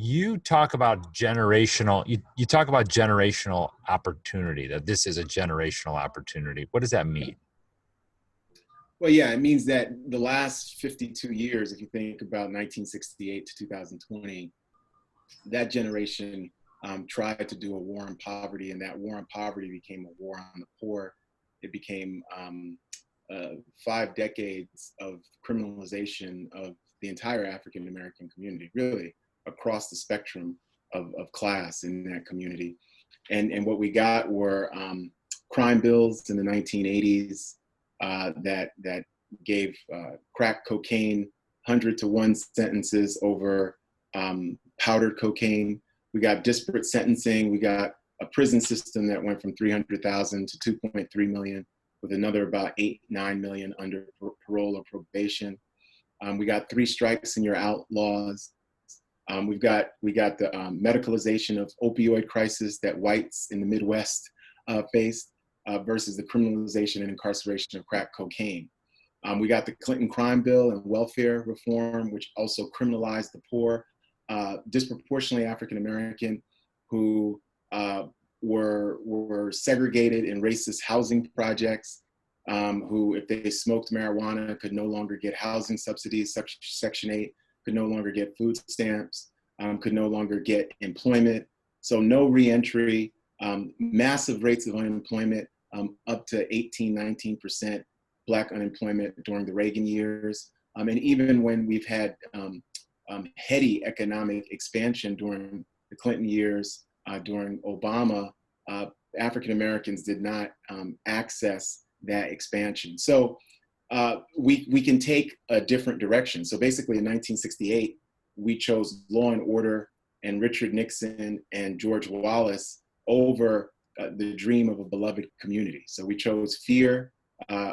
You talk about you talk about generational opportunity, that this is a generational opportunity. What does that mean? Well, yeah, it means that the last 52 years, if you think about 1968 to 2020, that generation tried to do a war on poverty, and that war on poverty became a war on the poor. It became 5 decades of criminalization of the entire African American community, really across the spectrum of class in that community. And what we got were crime bills in the 1980s that gave crack cocaine 100-to-1 sentences over powdered cocaine. We got disparate sentencing. We got a prison system that went from 300,000 to 2.3 million, with another about 8-9 million under parole or probation. We got 3 strikes and you're out laws. We got the medicalization of opioid crisis that whites in the Midwest faced versus the criminalization and incarceration of crack cocaine. We got the Clinton crime bill and welfare reform, which also criminalized the poor, disproportionately African American, who were segregated in racist housing projects, who, if they smoked marijuana, could no longer get housing subsidies, Section 8, could no longer get food stamps, could no longer get employment. So no reentry, massive rates of unemployment, up to 18-19% Black unemployment during the Reagan years. And even when we've had heady economic expansion during the Clinton years, during Obama, African Americans did not access that expansion. So we can take a different direction. So basically in 1968, we chose law and order and Richard Nixon and George Wallace over the dream of a beloved community. So we chose fear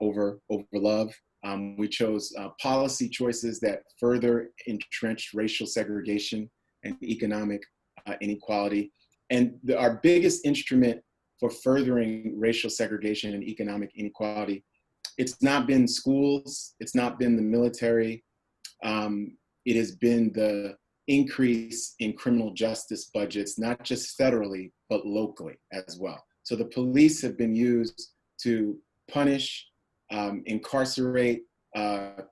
over love. We chose policy choices that further entrenched racial segregation and economic inequality. And our biggest instrument for furthering racial segregation and economic inequality, it's not been schools, it's not been the military, it has been the increase in criminal justice budgets, not just federally, but locally as well. So the police have been used to punish, incarcerate,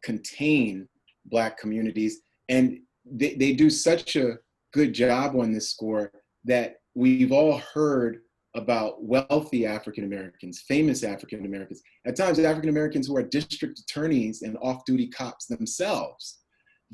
contain Black communities. And they do such a good job on this score that we've all heard about wealthy African Americans, famous African Americans, at times African Americans who are district attorneys and off-duty cops themselves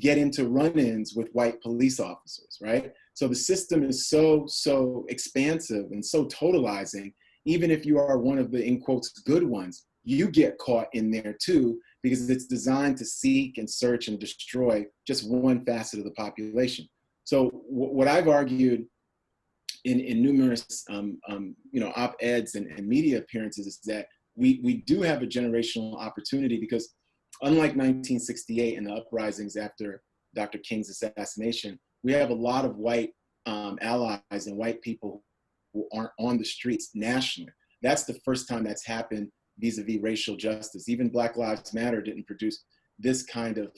get into run-ins with white police officers, right? So the system is so expansive and so totalizing. Even if you are one of the, in quotes, good ones, you get caught in there too, because it's designed to seek and search and destroy just one facet of the population. So what I've argued in numerous op-eds and media appearances is that we do have a generational opportunity, because unlike 1968 and the uprisings after Dr. King's assassination, we have a lot of white allies and white people who aren't on the streets nationally. That's the first time that's happened vis-a-vis racial justice. Even Black Lives Matter didn't produce this kind of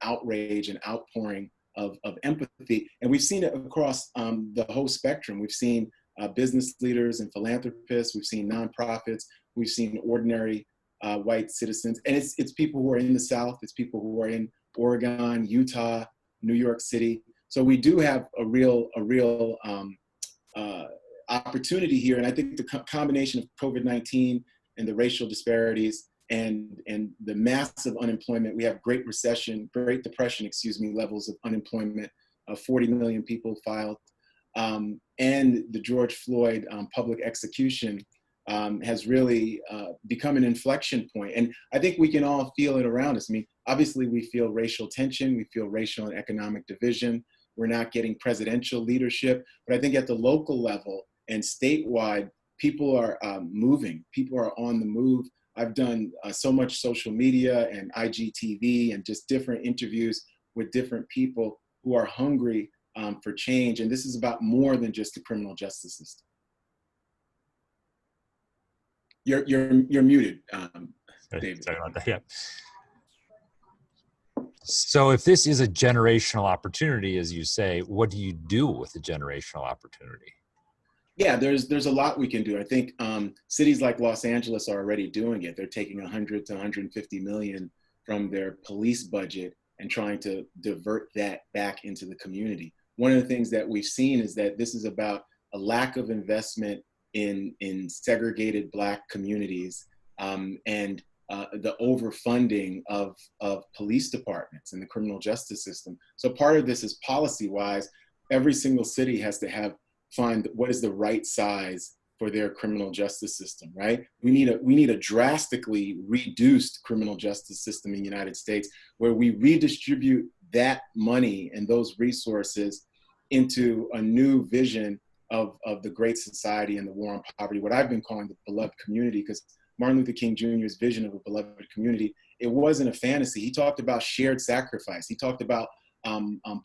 outrage and outpouring of empathy. And we've seen it across the whole spectrum. We've seen business leaders and philanthropists, we've seen nonprofits, we've seen ordinary white citizens. And it's people who are in the South, it's people who are in Oregon, Utah, New York City. So we do have a real opportunity here. And I think the combination of COVID-19 and the racial disparities and the massive unemployment, we have Great Depression, levels of unemployment, 40 million people filed, and the George Floyd public execution has really become an inflection point. And I think we can all feel it around us. I mean, obviously we feel racial tension, we feel racial and economic division. We're not getting presidential leadership, but I think at the local level and statewide, people are moving, people are on the move. I've done so much social media and IGTV and just different interviews with different people who are hungry for change. And this is about more than just the criminal justice system. You're muted, David. Sorry about that. Yeah. So if this is a generational opportunity, as you say, what do you do with the generational opportunity? Yeah, there's a lot we can do. I think cities like Los Angeles are already doing it. They're taking 100 to 150 million from their police budget and trying to divert that back into the community. One of the things that we've seen is that this is about a lack of investment in segregated Black communities, and the overfunding of police departments and the criminal justice system. So part of this is policy wise. Every single city has to find what is the right size for their criminal justice system, right? We need a drastically reduced criminal justice system in the United States where we redistribute that money and those resources into a new vision of the Great Society and the war on poverty, what I've been calling the beloved community, because Martin Luther King Jr.'s vision of a beloved community, it wasn't a fantasy. He talked about shared sacrifice. He talked about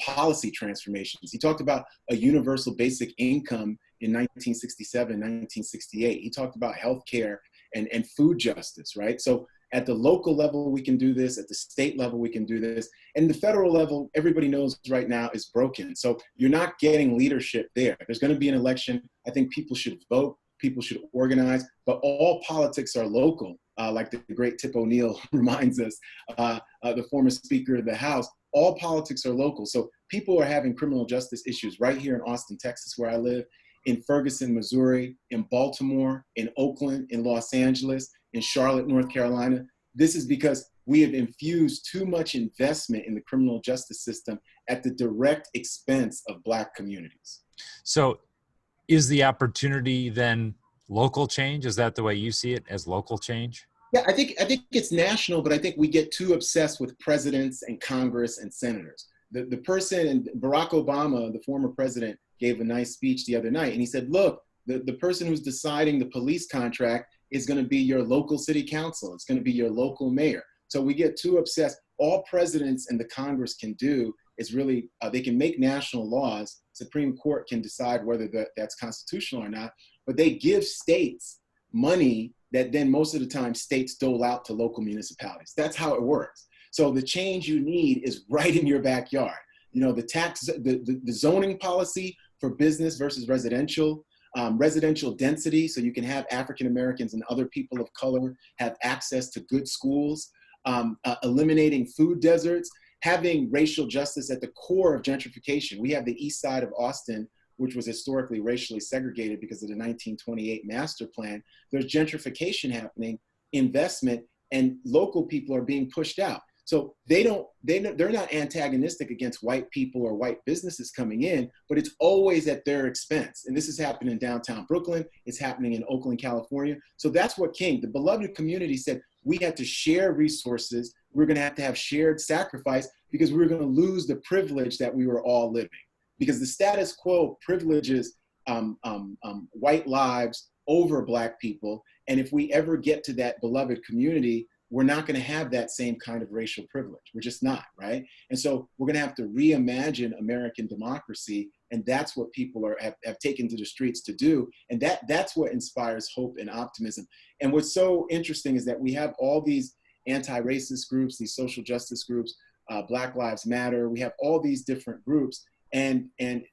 policy transformations. He talked about a universal basic income in 1967, 1968. He talked about healthcare and food justice, right? So at the local level, we can do this. At the state level, we can do this. And the federal level, everybody knows right now is broken. So you're not getting leadership there. There's going to be an election. I think people should vote. People should organize. But all politics are local, like the great Tip O'Neill reminds us, the former Speaker of the House. All politics are local. So people are having criminal justice issues right here in Austin, Texas, where I live, in Ferguson, Missouri, in Baltimore, in Oakland, in Los Angeles, in Charlotte, North Carolina. This is because we have infused too much investment in the criminal justice system at the direct expense of Black communities. So is the opportunity then local change? Is that the way you see it, as local change? Yeah, I think it's national, but I think we get too obsessed with presidents and Congress and senators. The person, and Barack Obama, the former president, gave a nice speech the other night, and he said, look, the person who's deciding the police contract is going to be your local city council. It's going to be your local mayor. So we get too obsessed. All presidents and the Congress can do is really, they can make national laws. Supreme Court can decide whether that's constitutional or not, but they give states money that then most of the time states dole out to local municipalities. That's how it works. So the change you need is right in your backyard. You know, the zoning policy for business versus residential, residential density, so you can have African Americans and other people of color have access to good schools, eliminating food deserts, having racial justice at the core of gentrification. We have the east side of Austin, which was historically racially segregated because of the 1928 master plan. There's gentrification happening, investment, and local people are being pushed out. So they're not antagonistic against white people or white businesses coming in, but it's always at their expense. And this is happening in downtown Brooklyn. It's happening in Oakland, California. So that's what King, the beloved community, said we had to share resources. We're going to have shared sacrifice because we were going to lose the privilege that we were all living. Because the status quo privileges white lives over Black people. And if we ever get to that beloved community, we're not going to have that same kind of racial privilege. We're just not, right? And so we're going to have to reimagine American democracy. And that's what people have taken to the streets to do. And that's what inspires hope and optimism. And what's so interesting is that we have all these anti-racist groups, these social justice groups, Black Lives Matter. We have all these different groups. And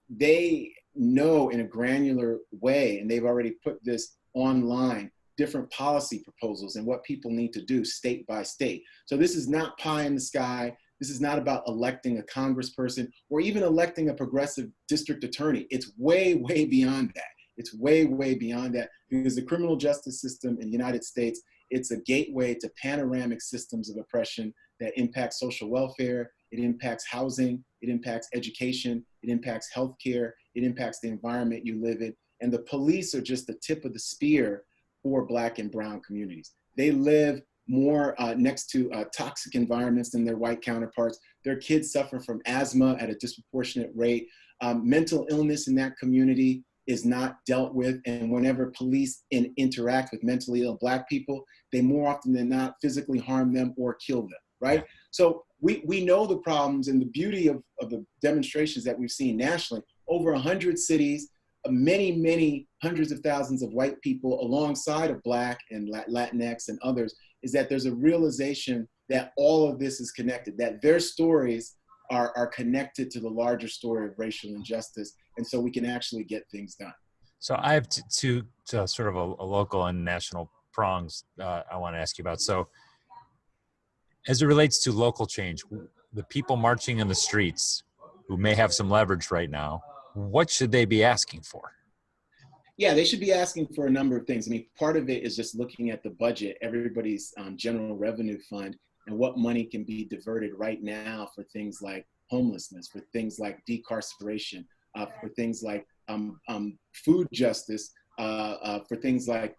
they know in a granular way, and they've already put this online, different policy proposals and what people need to do state by state. So this is not pie in the sky. This is not about electing a congressperson or even electing a progressive district attorney. It's way, way beyond that. It's way, way beyond that, because the criminal justice system in the United States, it's a gateway to panoramic systems of oppression that impact social welfare. It impacts housing. It impacts education. It impacts healthcare. It impacts the environment you live in. And the police are just the tip of the spear for Black and brown communities. They live more next to toxic environments than their white counterparts. Their kids suffer from asthma at a disproportionate rate. Mental illness in that community is not dealt with. And whenever police interact with mentally ill Black people, they more often than not physically harm them or kill them, right? So we know the problems, and the beauty of the demonstrations that we've seen nationally, over 100 cities, many hundreds of thousands of white people alongside of Black and Latinx and others, is that there's a realization that all of this is connected, that their stories are connected to the larger story of racial injustice. And so we can actually get things done. So I have two sort of a local and national prongs I want to ask you about. So as it relates to local change, the people marching in the streets who may have some leverage right now, what should they be asking for? Yeah, they should be asking for a number of things. I mean, part of it is just looking at the budget, everybody's general revenue fund, and what money can be diverted right now for things like homelessness, for things like decarceration, for things like food justice, for things like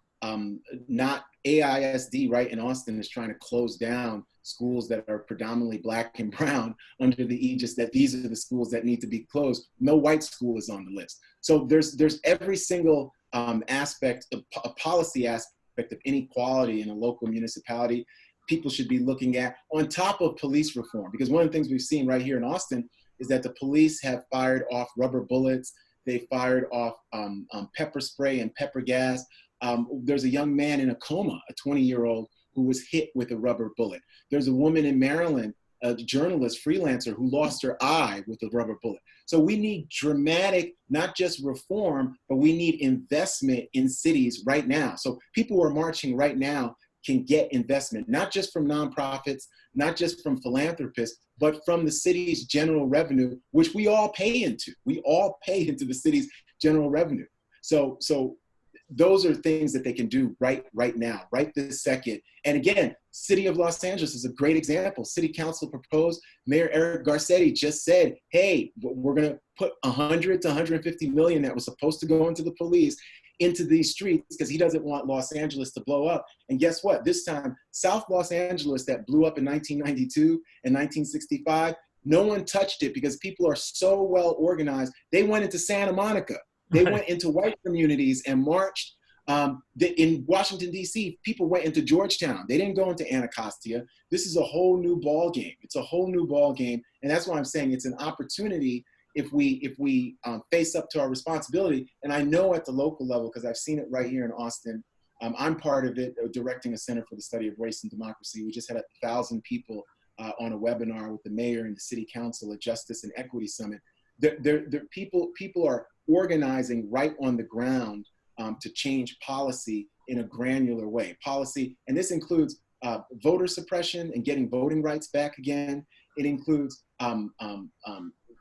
not AISD, right, in Austin is trying to close down schools that are predominantly Black and brown under the aegis that these are the schools that need to be closed. No white school is on the list. So there's every single aspect, a policy aspect of inequality in a local municipality people should be looking at on top of police reform. Because one of the things we've seen right here in Austin is that the police have fired off rubber bullets. They fired off pepper spray and pepper gas. There's a young man in a coma, a 20-year-old, who was hit with a rubber bullet. There's a woman in Maryland, a journalist, freelancer, who lost her eye with a rubber bullet. So we need dramatic, not just reform, but we need investment in cities right now. So people who are marching right now can get investment, not just from nonprofits, not just from philanthropists, but from the city's general revenue, which we all pay into. We all pay into the city's general revenue. So those are things that they can do right now, right this second. And again, City of Los Angeles is a great example. City Council proposed, Mayor Eric Garcetti just said, hey, we're gonna put 100 to 150 million that was supposed to go into the police into these streets because he doesn't want Los Angeles to blow up. And guess what? This time, South Los Angeles that blew up in 1992 and 1965, no one touched it because people are so well organized. They went into Santa Monica. They went into white communities and marched. In Washington, D.C., people went into Georgetown. They didn't go into Anacostia. This is a whole new ball game. It's a whole new ball game. And that's why I'm saying it's an opportunity if we face up to our responsibility. And I know at the local level, because I've seen it right here in Austin, I'm part of it, directing a Center for the Study of Race and Democracy. We just had 1,000 people on a webinar with the mayor and the city council at Justice and Equity Summit. People are organizing right on the ground to change policy in a granular way. Policy, and this includes voter suppression and getting voting rights back again. It includes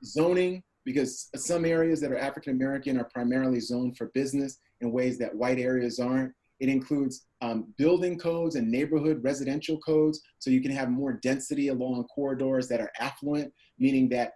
zoning, because some areas that are African American are primarily zoned for business in ways that white areas aren't. It includes building codes and neighborhood residential codes, so you can have more density along corridors that are affluent, meaning that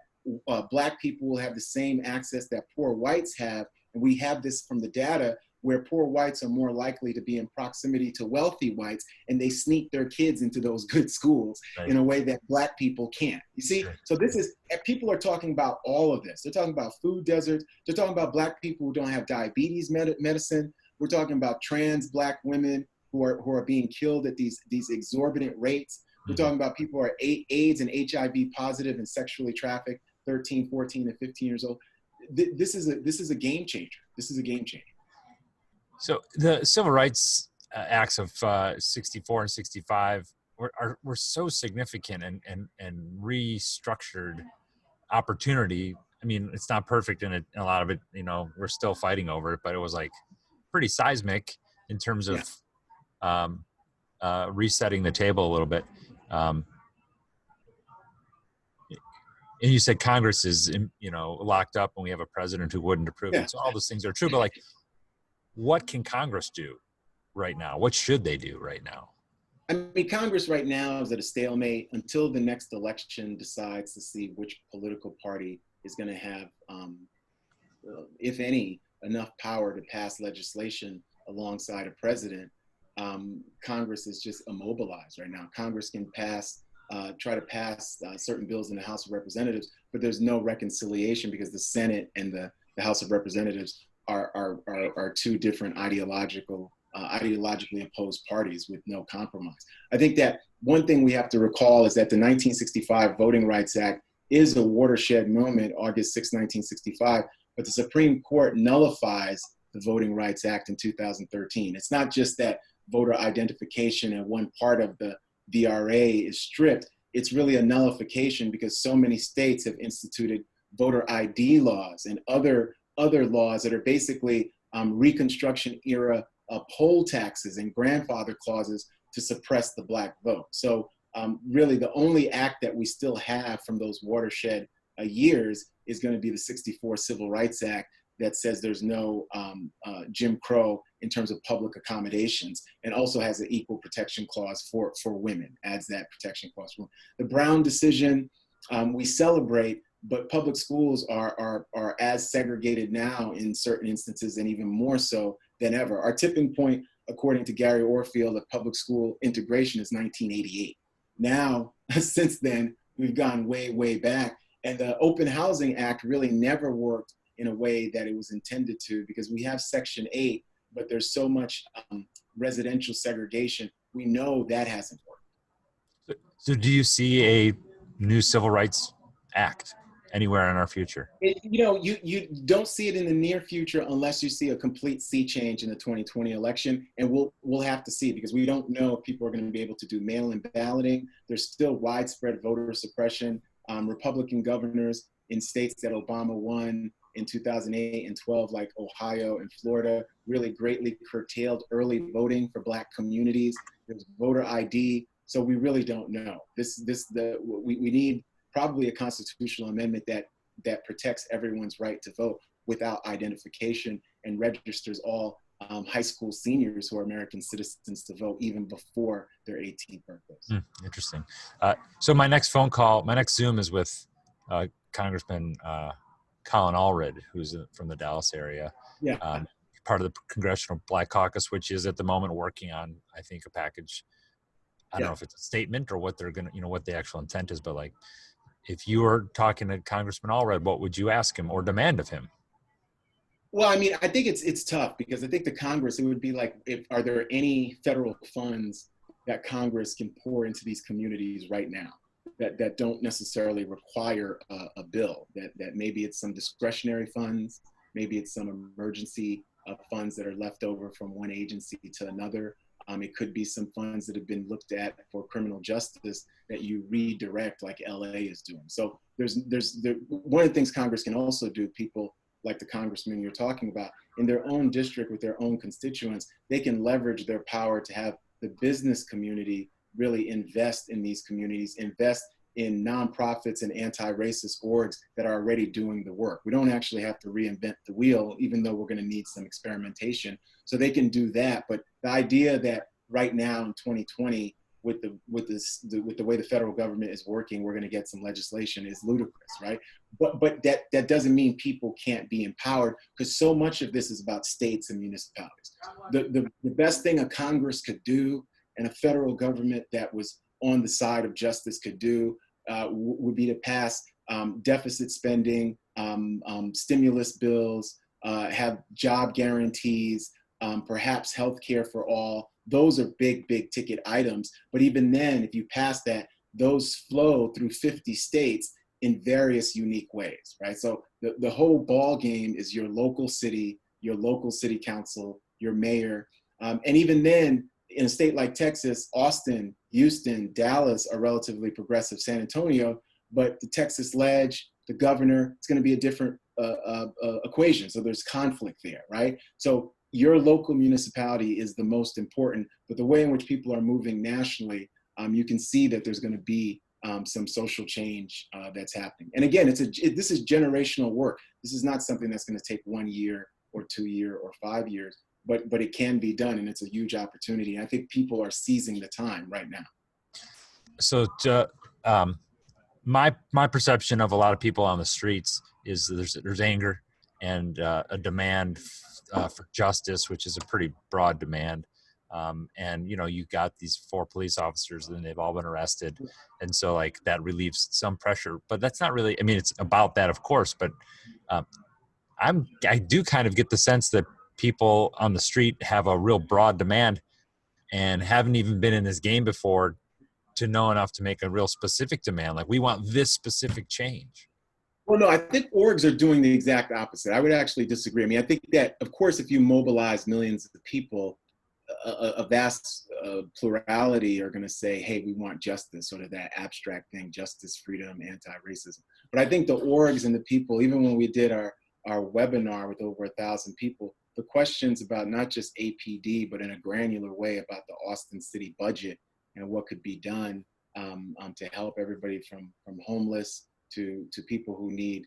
Black people will have the same access that poor whites have. And we have this from the data where poor whites are more likely to be in proximity to wealthy whites, and they sneak their kids into those good schools in a way that Black people can't. You see? So this is, people are talking about all of this. They're talking about food deserts. They're talking about Black people who don't have diabetes medicine. We're talking about trans Black women who are being killed at these exorbitant rates. We're talking about people who are AIDS and HIV positive and sexually trafficked, 13, 14, and 15 years old. This is a game changer. This is a game changer. So the Civil Rights Acts of 64 and 65 were so significant and restructured opportunity. I mean, it's not perfect in a lot of it, we're still fighting over it, but it was like pretty seismic in terms of resetting the table a little bit. And you said Congress is, locked up and we have a president who wouldn't approve it. So all those things are true, but like, what can Congress do right now? What should they do right now? I mean, Congress right now is at a stalemate until the next election decides to see which political party is going to have, if any, enough power to pass legislation alongside a president. Congress is just immobilized right now. Congress can try to pass certain bills in the House of Representatives, but there's no reconciliation because the Senate and the House of Representatives are two different ideologically opposed parties with no compromise. I think that one thing we have to recall is that the 1965 Voting Rights Act is a watershed moment, August 6, 1965, but the Supreme Court nullifies the Voting Rights Act in 2013. It's not just that voter identification and one part of the VRA is stripped, it's really a nullification because so many states have instituted voter ID laws and other laws that are basically Reconstruction era poll taxes and grandfather clauses to suppress the Black vote. So really the only act that we still have from those watershed years is going to be the '64 Civil Rights Act that says there's no Jim Crow in terms of public accommodations, and also has an equal protection clause for women, adds that protection clause. The Brown decision, we celebrate, but public schools are as segregated now in certain instances, and even more so than ever. Our tipping point, according to Gary Orfield, of public school integration is 1988. Now, since then, we've gone way, way back. And the Open Housing Act really never worked in a way that it was intended to, because we have Section 8, but there's so much residential segregation. We know that hasn't worked. So do you see a new Civil Rights Act anywhere in our future? You don't see it in the near future unless you see a complete sea change in the 2020 election, and we'll have to see, because we don't know if people are going to be able to do mail-in balloting. There's still widespread voter suppression. Republican governors in states that Obama won in 2008 and 12, like Ohio and Florida, really greatly curtailed early voting for Black communities. There's voter ID, so we really don't know. We need probably a constitutional amendment that protects everyone's right to vote without identification and registers all high school seniors who are American citizens to vote even before their 18th birthdays. Interesting. So my next Zoom is with Congressman Colin Allred, who's from the Dallas area. Yeah. Part of the Congressional Black Caucus, which is at the moment working on, I think, a package. I don't know if it's a statement or what they're going to, what the actual intent is, but like, if you were talking to Congressman Allred, what would you ask him or demand of him? Well, I mean, I think it's tough, because I think the Congress, it would be like, are there any federal funds that Congress can pour into these communities right now that don't necessarily require a bill, that maybe it's some discretionary funds, maybe it's some emergency funds that are left over from one agency to another. It could be some funds that have been looked at for criminal justice that you redirect, like LA is doing. So one of the things Congress can also do, people like the congressman you're talking about, in their own district with their own constituents, they can leverage their power to have the business community really invest in these communities, invest in nonprofits and anti-racist orgs that are already doing the work. We don't actually have to reinvent the wheel, even though we're going to need some experimentation. So they can do that. But the idea that right now in 2020, with the way the federal government is working, we're going to get some legislation is ludicrous, right? But that doesn't mean people can't be empowered, because so much of this is about states and municipalities. The best thing a Congress could do, and a federal government that was on the side of justice could do, would be to pass deficit spending, stimulus bills, have job guarantees, perhaps healthcare for all. Those are big ticket items. But even then, if you pass that, those flow through 50 states in various unique ways, right? So the whole ball game is your local city council, your mayor. And even then, in a state like Texas, Austin, Houston, Dallas are relatively progressive, San Antonio, but the Texas Ledge, the governor, it's going to be a different equation. So there's conflict there, right? So your local municipality is the most important, but the way in which people are moving nationally, you can see that there's going to be some social change that's happening. And again, this is generational work. This is not something that's going to take 1 year or 2 years or 5 years, but it can be done, and it's a huge opportunity. And I think people are seizing the time right now. So my perception of a lot of people on the streets is there's anger and a demand for justice, which is a pretty broad demand. And you got these 4 police officers, and they've all been arrested, and so like that relieves some pressure. But that's not really. I mean, it's about that, of course. But I do kind of get the sense that people on the street have a real broad demand and haven't even been in this game before to know enough to make a real specific demand. Like, we want this specific change. Well, no, I think orgs are doing the exact opposite. I would actually disagree. I mean, I think that, of course, if you mobilize millions of people, a vast plurality are going to say, hey, we want justice, sort of that abstract thing, justice, freedom, anti-racism. But I think the orgs and the people, even when we did our webinar with over 1,000 people, the questions about not just APD, but in a granular way about the Austin city budget and what could be done to help everybody from homeless to people who need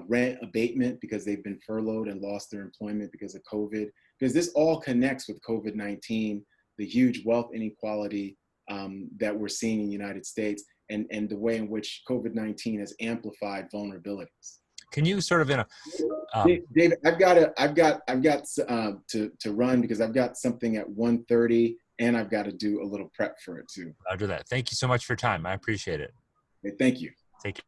rent abatement because they've been furloughed and lost their employment because of COVID. Because this all connects with COVID-19, the huge wealth inequality that we're seeing in the United States, and the way in which COVID-19 has amplified vulnerabilities. Can you sort of David, I've got to run because I've got something at 1:30 and I've got to do a little prep for it too. I'll do that. Thank you so much for your time. I appreciate it. Okay, thank you. Take care.